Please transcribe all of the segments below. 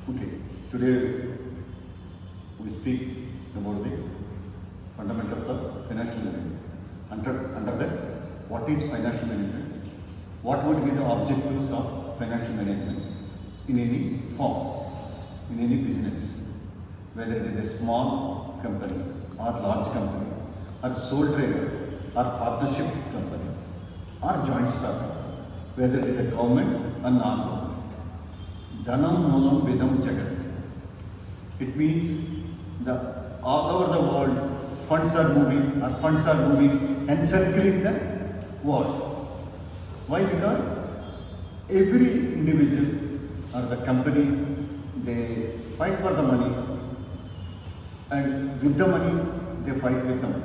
Okay, today we speak about the fundamentals of financial management. Under that, what is financial management? What would be the objectives of financial management in any form, in any business, whether it is a small company or large company, or sole trader, or partnership companies, or joint stock company, whether it is a government or non-government. Dhanam Moolam Vidam Jagat. It means that all over the world funds are moving encircling the world. Why? Because every individual or the company, they fight for the money, and with the money they fight with the money.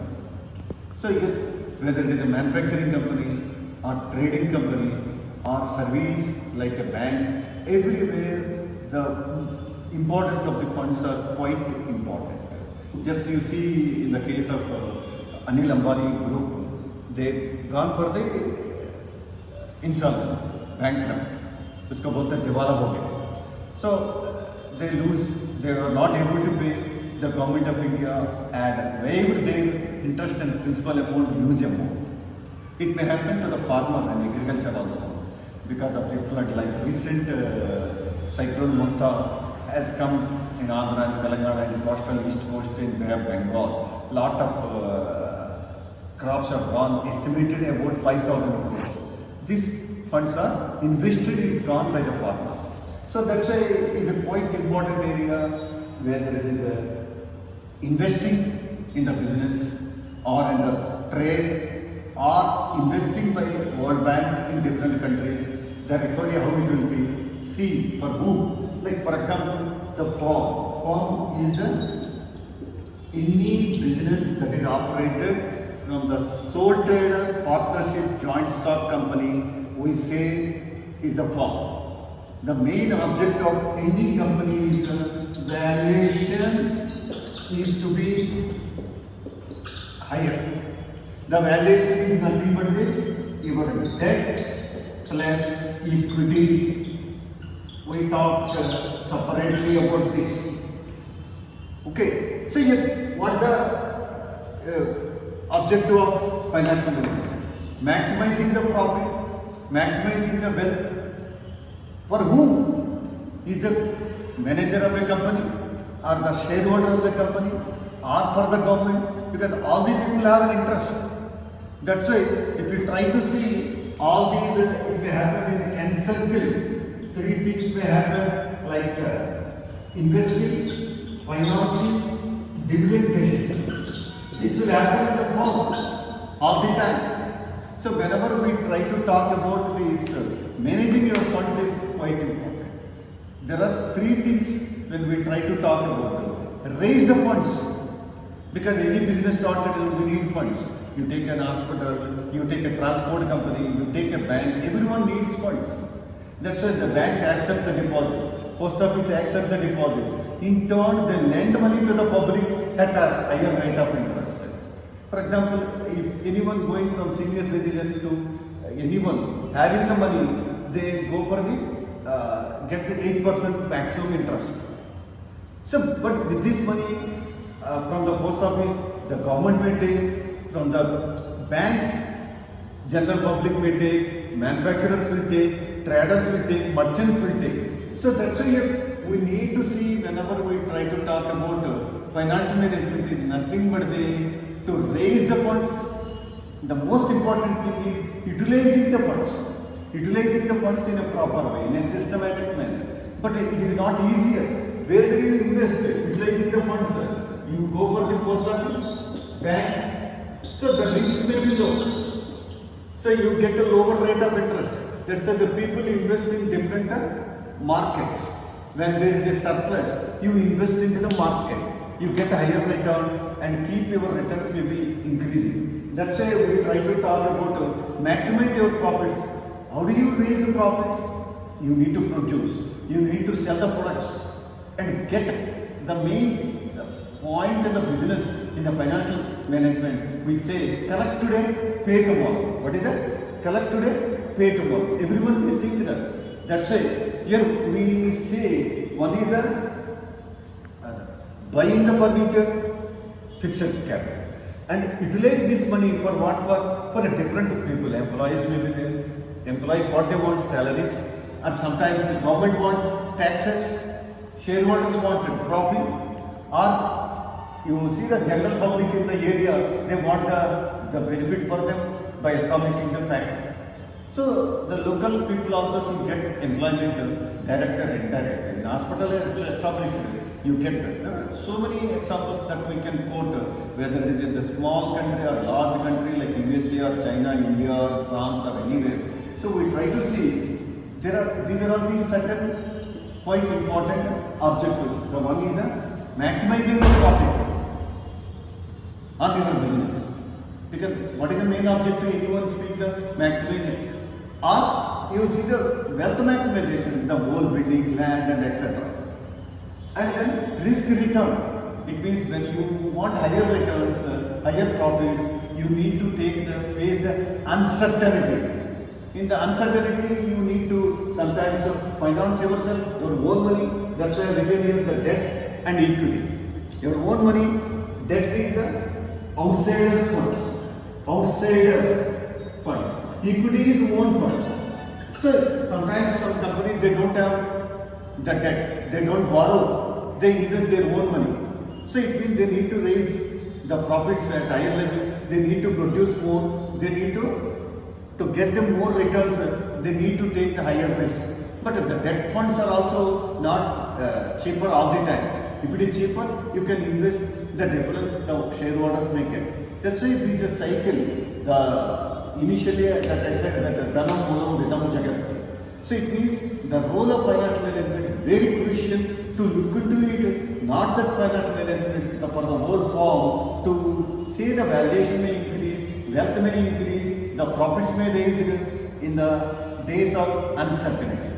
So whether it is a manufacturing company or trading company or service like a bank, everywhere the importance of the funds are quite important. Just you see in the case of Anil Ambani group, they've gone for the insolvency, bankrupt. उसको बोलते दिवाला हो गया. So they were not able to pay. The government of India had waived their interest and principal amount huge amount. It may happen to the farmer and agriculture also because of the flood. Like recent cyclone Mukta has come in Andhra and Telangana and coastal east coast in Bay of Bengal. Lot of crops have gone, estimated about 5,000 crores. These funds are invested, is gone by the farmer. So that's why it is a quite important area, whether it is investing in the business or in the trade or investing by World Bank in different countries, the recovery how it will be, see for whom. Like for example, the firm is any business that is operated from the sole trader, partnership, joint stock company, we say is the firm. The main object of any company is valuation needs to be higher. The valuation is nothing but your debt plus equity. We talked separately about this. Okay, so what is the objective of financial management? Maximizing the profits, maximizing the wealth. For whom? Is the manager of a company, or the shareholder of the company, or for the government? Because all the people have an interest. That's why if you try to see all these, it may happen in encircle. Three things may happen like investing, financing, dividend payment. This will happen in the firm all the time. So whenever we try to talk about this, managing your funds is quite important. There are three things when we try to talk about. Raise the funds. Because any business started, we need funds. You take an hospital, you take a transport company, you take a bank, everyone needs funds. That's why the banks accept the deposits, post office accept the deposits. In turn, they lend money to the public at a higher rate of interest. For example, if anyone going from senior citizen to anyone having the money, they go for the get the 8% maximum interest. So, but with this money from the post office, the government may take, from the banks, general public may take, manufacturers will take, traders will take, merchants will take. So that's why we need to see whenever we try to talk about financial management is nothing but to raise the funds. The most important thing is utilizing the funds. Utilizing the funds in a proper way, in a systematic manner. But it is not easier. Where do you invest? Utilizing the funds. You go for the post office, bank. So the risk may be low. So you get a lower rate of interest. That's why the people invest in different markets. When there is a surplus, you invest into the market. You get a higher return and keep your returns may be increasing. That's why we try to talk about maximize your profits. How do you raise the profits? You need to produce. You need to sell the products and get the main point in the business, in the financial management. We say collect today, pay tomorrow. What is that? Collect today, pay tomorrow. Everyone may think that. That's why Here we say one is the buying the furniture, fixed capital, and utilize this money for what? For a different people. Employees may be there. Employees what they want, salaries, or sometimes the government wants taxes. Shareholders want profit, or you see the general public in the area, they want the benefit for them by establishing the factory. So the local people also should get employment, direct or indirect. In hospital established, you get so many examples that we can quote, whether it is in the small country or large country like USA or China, India or France or anywhere. So we try to see these are all these certain quite important objectives. The one is the maximizing the profit on your business. Because what is the main objective? Anyone speak the maximizing? Or you see the wealth maximization, the whole building, land and etc. And then risk return. It means when you want higher returns, higher profits, you need to face the uncertainty. In the uncertainty, you need to sometimes finance yourself, your own money. That's why I written here the debt and equity. Your own money, debt is the outsiders funds. Outsiders funds. Equity is own funds. So sometimes some companies they don't have the debt, they don't borrow, they invest their own money. So it means they need to raise the profits at higher level, they need to produce more, they need to get them more returns, they need to take the higher risk. But the debt funds are also not cheaper all the time. If it is cheaper, you can invest the difference the shareholders may get. That's why this is a cycle. Initially that I said that dhanam moolam vidam jagat. So it means the role of financial management very crucial to look into it, not that financial management for the whole form, to say the valuation may increase, wealth may increase, the profits may rise in the days of uncertainty.